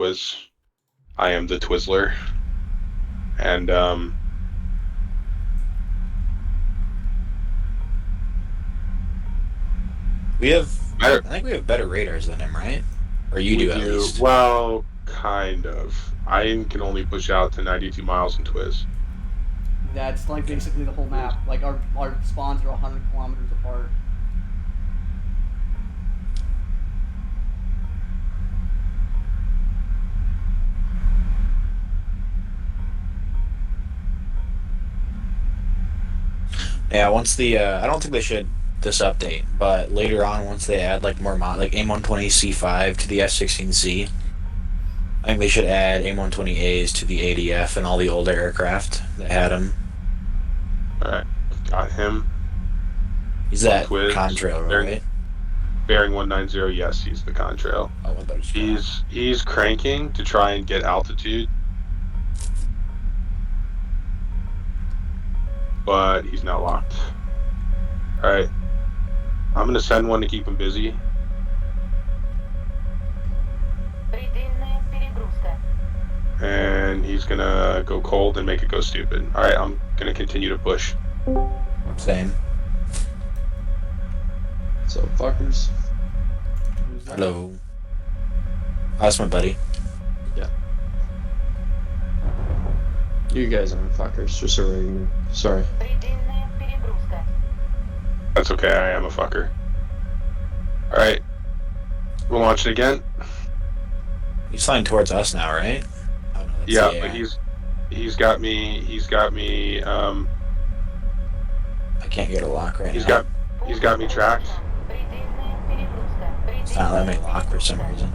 was I am the Twizzler. And I think we have better radars than him, right? Or you we do at do, least. well, kind of. I can only push out to 92 miles in Twiz. That's like basically the whole map. Like our spawns are 100 kilometers apart. Yeah, once the I don't think they should this update, but later on once they add like more like AIM-120C5 to the F-16C, I think they should add AIM-120As to the ADF and all the older aircraft that had them. Alright, got him. He's that Twiz, contrail, right? Bearing 190, yes, he's the contrail. Oh, what about He's cranking to try and get altitude. But he's not locked. Alright. I'm gonna send one to keep him busy. And he's gonna go cold and make it go stupid. Alright, I'm gonna continue to push. Same. So fuckers. Hello. That's my buddy. Yeah. You guys aren't fuckers, just so we're sorry. That's okay, I am a fucker. Alright. We'll launch it again. He's flying towards us now, right? Oh, no, that's Yeah, the, but he's got me I can't get a lock right he's now. got me tracked. It's not letting me lock for some reason.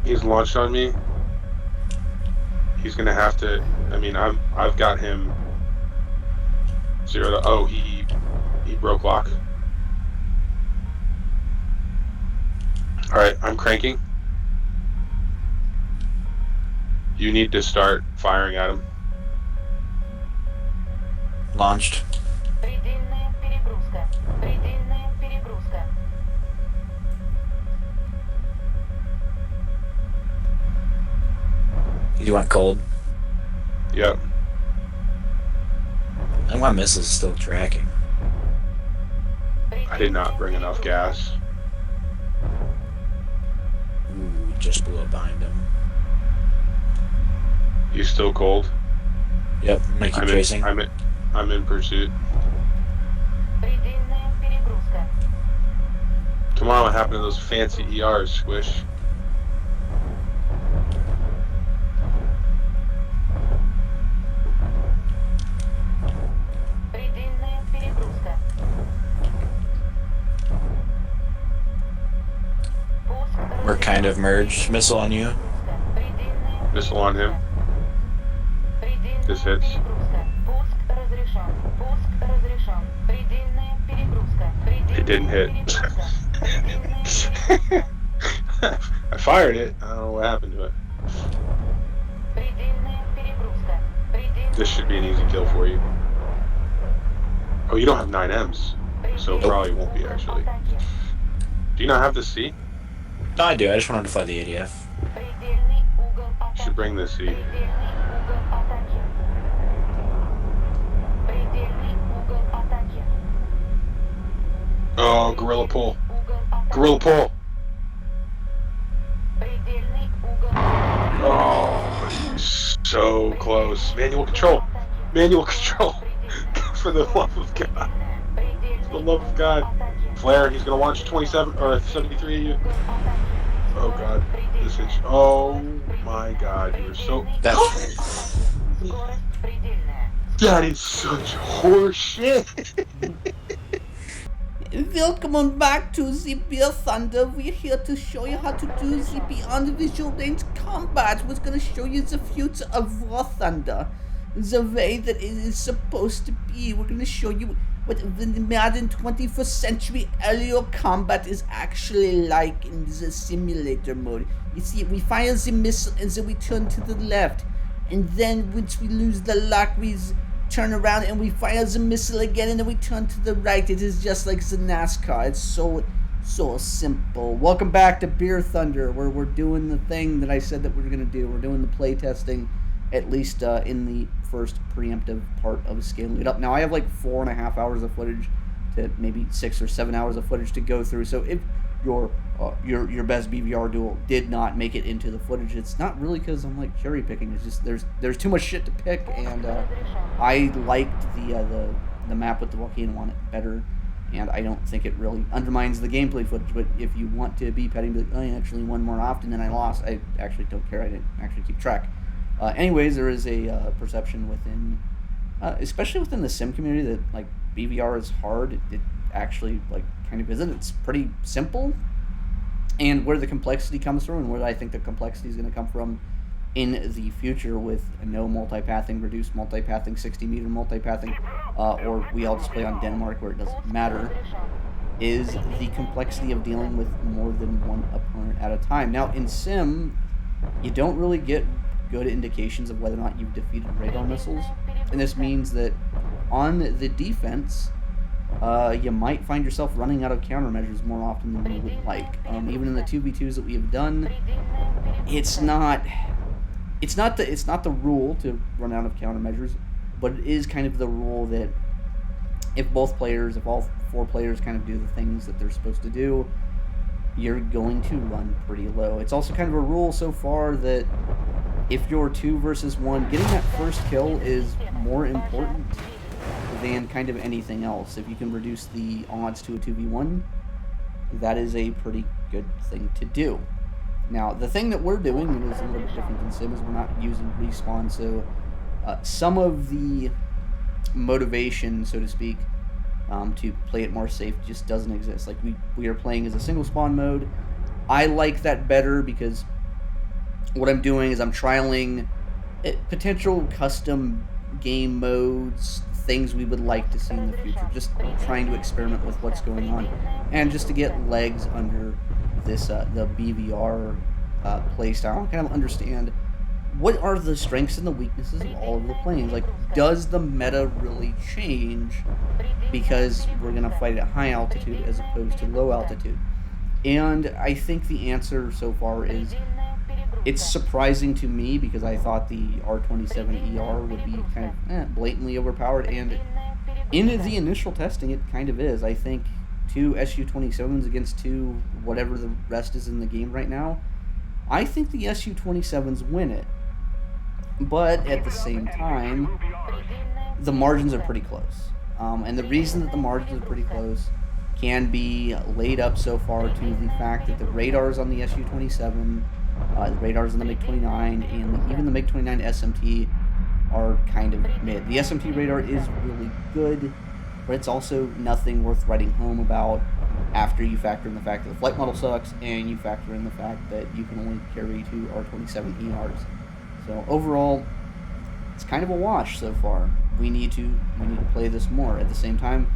He's launched on me. He's gonna have to. I mean, I've got him 0 to. Oh, he broke lock. All right, I'm cranking. You need to start firing at him. Launched. You went cold. Yep. I think my missile is still tracking. I did not bring enough gas. Ooh, just blew up behind him. You still cold? Yep, I'm gonna keep chasing. I'm in pursuit. Come on, what happened to those fancy ERs, Squish? We're kind of merged. Missile on you. Missile on him. This hits. It didn't hit. I fired it. I don't know what happened to it. This should be an easy kill for you. Oh, you don't have 9Ms, so it probably won't be actually. Do you not have the C? No, I do. I just wanted to fly the ADF. You should bring the C. Oh, gorilla pull. Gorilla pull. Oh, so close. Manual control. Manual control. For the love of God. For the love of God. Flare, he's gonna launch 27 or 73 at you. Oh God. This is. Oh my God. You're so. That's That is such horseshit. Welcome back to the WarThunder. We're here to show you how to do the Beyond Visual Range combat. We're going to show you the future of WarThunder, the way that it is supposed to be. We're going to show you what the modern 21st century aerial combat is actually like in the simulator mode. You see, we fire the missile and then we turn to the left. And then once we lose the lock, we turn around and we fire the missile again and then we turn to the right. It is just like the NASCAR. It's So simple. Welcome back to Beer Thunder, where we're doing the thing that I said that we were going to do. We're doing the play testing, at least in the first preemptive part of scaling it up. Now, I have like 4.5 hours of footage to maybe 6 or 7 hours of footage to go through. So if your best BVR duel did not make it into the footage, it's not really because I'm like cherry picking. It's just there's too much shit to pick, and I liked the map with the volcano on it better. And I don't think it really undermines the gameplay footage. But if you want to be petty and be like, oh, I actually won more often than I lost, I actually don't care. I didn't actually keep track. Anyways, there is a perception within, especially within the sim community, that like BVR is hard. It actually like kind of isn't. It's pretty simple. And where the complexity comes from, and where I think the complexity is going to come from in the future with no multipathing, reduced multipathing, 60-meter multipathing, or we all just play on Denmark where it doesn't matter, is the complexity of dealing with more than one opponent at a time. Now, in Sim, you don't really get good indications of whether or not you've defeated radar missiles, and this means that on the defense, you might find yourself running out of countermeasures more often than you would like. Even in the 2v2s that we have done, it's not the rule to run out of countermeasures, but it is kind of the rule that if all 4 players kind of do the things that they're supposed to do, you're going to run pretty low. It's also kind of a rule so far that if you're 2 versus 1, getting that first kill is more important than kind of anything else. If you can reduce the odds to a 2v1, that is a pretty good thing to do. Now, the thing that we're doing, and is a little bit different than Sim, is we're not using respawn, so some of the motivation, so to speak, to play it more safe just doesn't exist. Like, we are playing as a single spawn mode. I like that better because what I'm doing is I'm trialing potential custom game modes, things we would like to see in the future, just trying to experiment with what's going on, and just to get legs under this the BVR playstyle and kind of understand what are the strengths and the weaknesses of all of the planes. Like, does the meta really change because we're going to fight at high altitude as opposed to low altitude? And I think the answer so far is it's surprising to me, because I thought the R27ER would be kind of blatantly overpowered, and in the initial testing it kind of is. I think 2 SU-27s against 2 whatever the rest is in the game right now, I think the SU-27s win it. But at the same time, the margins are pretty close. And the reason that the margins are pretty close can be laid up so far to the fact that the radars on the SU-27, the radars on the MiG-29, and even the MiG-29 SMT are kind of mid. The SMT radar is really good, but it's also nothing worth writing home about after you factor in the fact that the flight model sucks, and you factor in the fact that you can only carry 2 R27ERs. So overall, it's kind of a wash so far. We need to play this more. At the same time,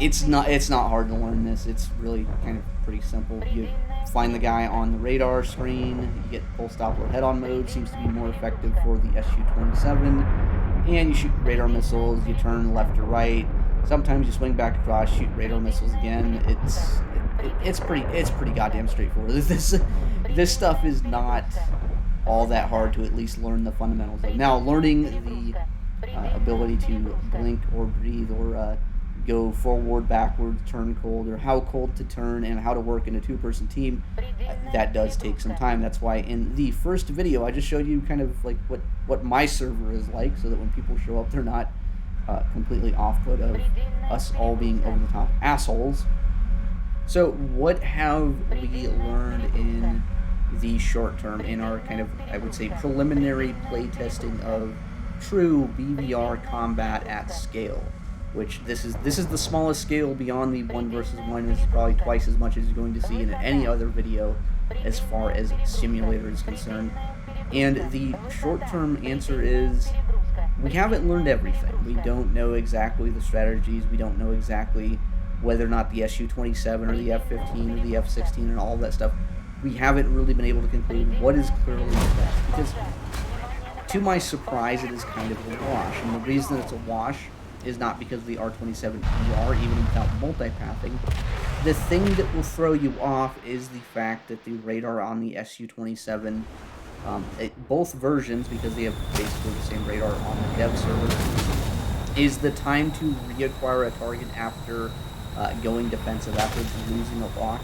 it's not hard to learn this. It's really kind of pretty simple. You find the guy on the radar screen, you get pulse Doppler head-on mode, seems to be more effective for the SU-27, and you shoot radar missiles, you turn left to right, sometimes you swing back across, shoot radar missiles again. It's pretty goddamn straightforward. This stuff is not all that hard to at least learn the fundamentals of. Now, learning the ability to blink or breathe or go forward, backward, turn cold, or how cold to turn, and how to work in a 2-person team, that does take some time. That's why in the first video I just showed you kind of like what my server is like, so that when people show up they're not completely off-put of us all being over-the-top assholes. So what have we learned in the short term, in our kind of, I would say, preliminary playtesting of true BVR combat at scale? Which this is the smallest scale beyond the 1 versus 1. This is probably twice as much as you're going to see in any other video as far as simulator is concerned. And the short-term answer is we haven't learned everything. We don't know exactly the strategies. We don't know exactly whether or not the SU-27 or the F-15 or the F-16 and all of that stuff. We haven't really been able to conclude what is clearly the best, because to my surprise it is kind of a wash. And the reason that it's a wash is not because of the R27ER, even without multipathing. The thing that will throw you off is the fact that the radar on the Su-27, both versions, because they have basically the same radar on the dev server, is the time to reacquire a target after going defensive, after losing a lock,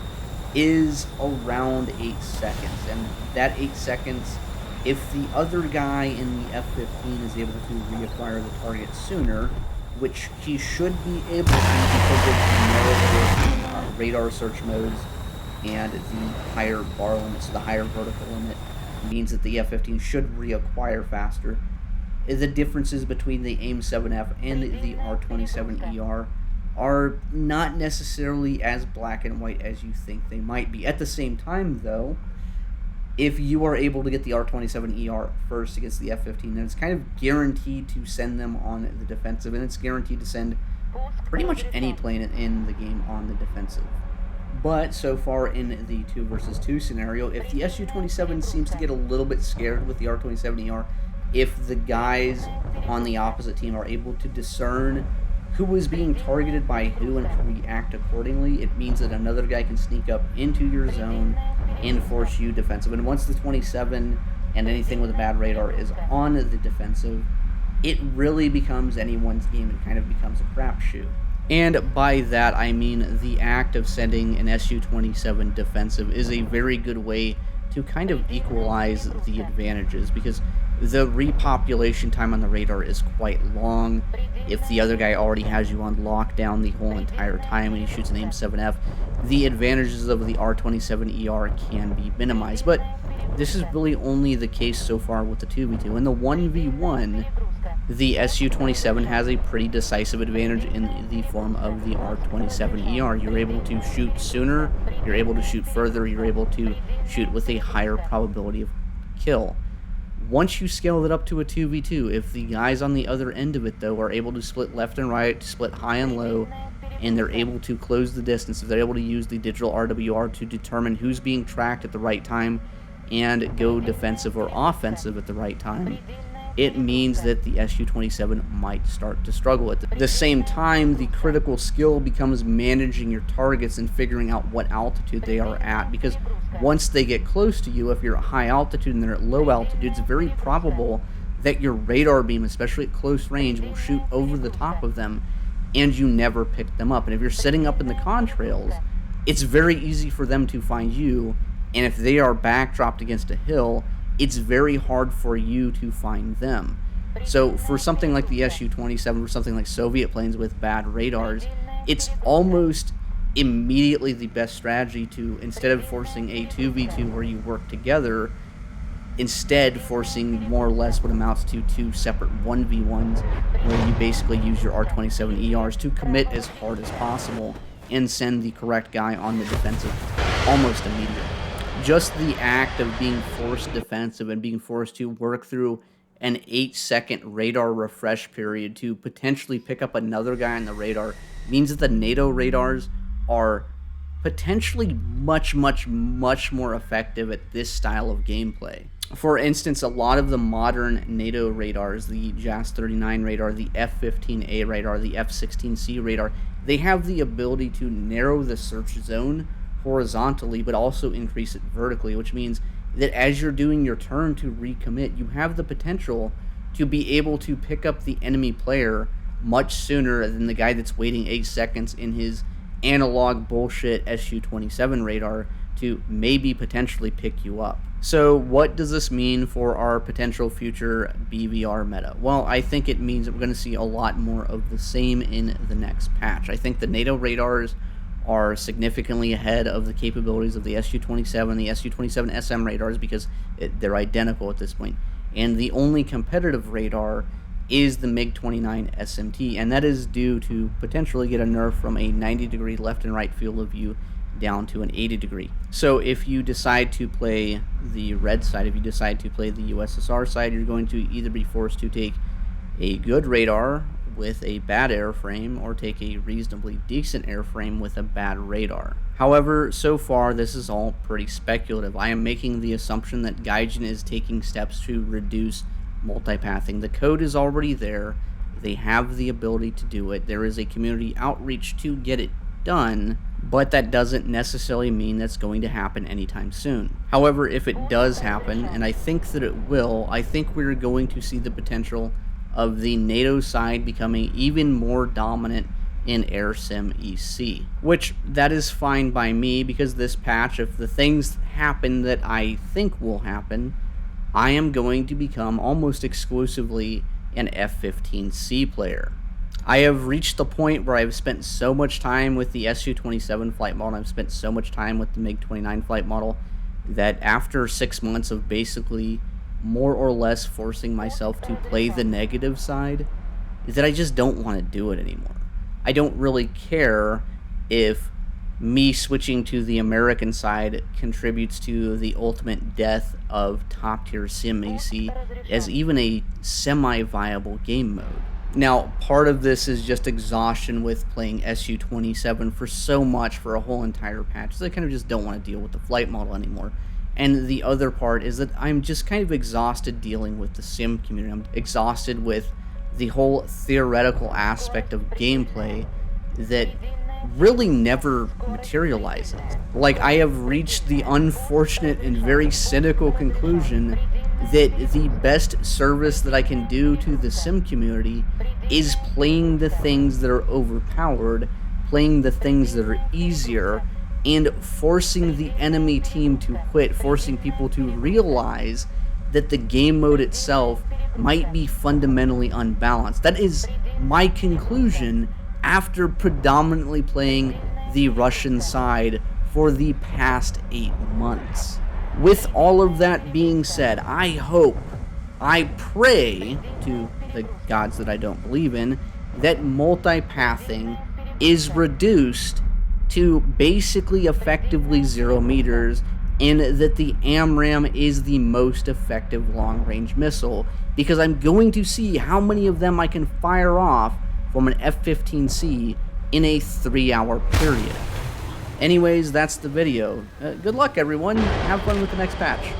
is around 8 seconds. And that 8 seconds, if the other guy in the F-15 is able to reacquire the target sooner, which he should be able to because of the narrower radar search modes and the higher bar limit, so the higher vertical limit means that the F-15 should reacquire faster. The differences between the AIM-7F and the R-27ER are not necessarily as black and white as you think they might be. At the same time, though, if you are able to get the R-27ER first against the F-15, then it's kind of guaranteed to send them on the defensive, and it's guaranteed to send pretty much any plane in the game on the defensive. But so far in the 2 versus 2 scenario, if the Su-27 seems to get a little bit scared with the R-27ER, if the guys on the opposite team are able to discern who is being targeted by who and to react accordingly, it means that another guy can sneak up into your zone and force you defensive. And once the 27 and anything with a bad radar is on the defensive, it really becomes anyone's game and kind of becomes a crapshoot. And by that, I mean the act of sending an Su-27 defensive is a very good way to kind of equalize the advantages, because the repopulation time on the radar is quite long. If the other guy already has you on lockdown the whole entire time and he shoots an AIM-7F, the advantages of the R-27ER can be minimized. But this is really only the case so far with the 2v2. In the 1v1, the Su-27 has a pretty decisive advantage in the form of the R-27ER. You're able to shoot sooner, you're able to shoot further, you're able to shoot with a higher probability of kill. Once you scale it up to a 2v2, if the guys on the other end of it, though, are able to split left and right, split high and low, and they're able to close the distance, if they're able to use the digital RWR to determine who's being tracked at the right time and go defensive or offensive at the right time, it means that the Su-27 might start to struggle. At the same time, the critical skill becomes managing your targets and figuring out what altitude they are at, because once they get close to you, if you're at high altitude and they're at low altitude, it's very probable that your radar beam, especially at close range, will shoot over the top of them and you never pick them up. And if you're setting up in the contrails, it's very easy for them to find you, and if they are backdropped against a hill, it's very hard for you to find them. So for something like the Su-27 or something like Soviet planes with bad radars, it's almost immediately the best strategy to, instead of forcing a 2v2 where you work together, instead forcing more or less what amounts to 2 separate 1v1s where you basically use your R-27ERs to commit as hard as possible and send the correct guy on the defensive almost immediately. Just the act of being forced defensive and being forced to work through an 8-second radar refresh period to potentially pick up another guy on the radar means that the NATO radars are potentially much more effective at this style of gameplay. For instance, a lot of the modern NATO radars, the JAS-39 radar, the F-15A radar, the F-16C radar, they have the ability to narrow the search zone horizontally, but also increase it vertically, which means that as you're doing your turn to recommit, you have the potential to be able to pick up the enemy player much sooner than the guy that's waiting 8 seconds in his analog bullshit Su-27 radar to maybe potentially pick you up. So what does this mean for our potential future BVR meta? Well, I think it means that we're going to see a lot more of the same in the next patch. I think the NATO radars are significantly ahead of the capabilities of the Su-27, the Su-27 SM radars, because they're identical at this point. And the only competitive radar is the MiG-29 SMT, and that is due to potentially get a nerf from a 90-degree left and right field of view down to an 80-degree. So if you decide to play the red side, if you decide to play the USSR side, you're going to either be forced to take a good radar with a bad airframe or take a reasonably decent airframe with a bad radar. However, so far this is all pretty speculative. I am making the assumption that Gaijin is taking steps to reduce multipathing. The code is already there. They have the ability to do it. There is a community outreach to get it done, but that doesn't necessarily mean that's going to happen anytime soon. However, if it does happen, and I think that it will, I think we're going to see the potential of the NATO side becoming even more dominant in Air Sim EC, which that is fine by me, because this patch, if the things happen that I think will happen, I am going to become almost exclusively an F-15C player. I have reached the point where I've spent so much time with the Su-27 flight model, I've spent so much time with the MiG-29 flight model, that after 6 months of basically more or less forcing myself to play the negative side, that I just don't want to do it anymore. I don't really care if me switching to the American side contributes to the ultimate death of top-tier sim AC as even a semi-viable game mode. Now, part of this is just exhaustion with playing Su-27 for so much for a whole entire patch, so I kind of just don't want to deal with the flight model anymore. And the other part is that I'm just kind of exhausted dealing with the sim community. I'm exhausted with the whole theoretical aspect of gameplay that really never materializes. Like, I have reached the unfortunate and very cynical conclusion that the best service that I can do to the sim community is playing the things that are overpowered, playing the things that are easier, and forcing the enemy team to quit, forcing people to realize that the game mode itself might be fundamentally unbalanced. That is my conclusion after predominantly playing the Russian side for the past 8 months. With all of that being said, I pray to the gods that I don't believe in, that multipathing is reduced to basically effectively 0 meters, and that the AMRAAM is the most effective long-range missile, because I'm going to see how many of them I can fire off from an F-15C in a 3-hour period. Anyways, that's the video. Good luck, everyone. Have fun with the next patch.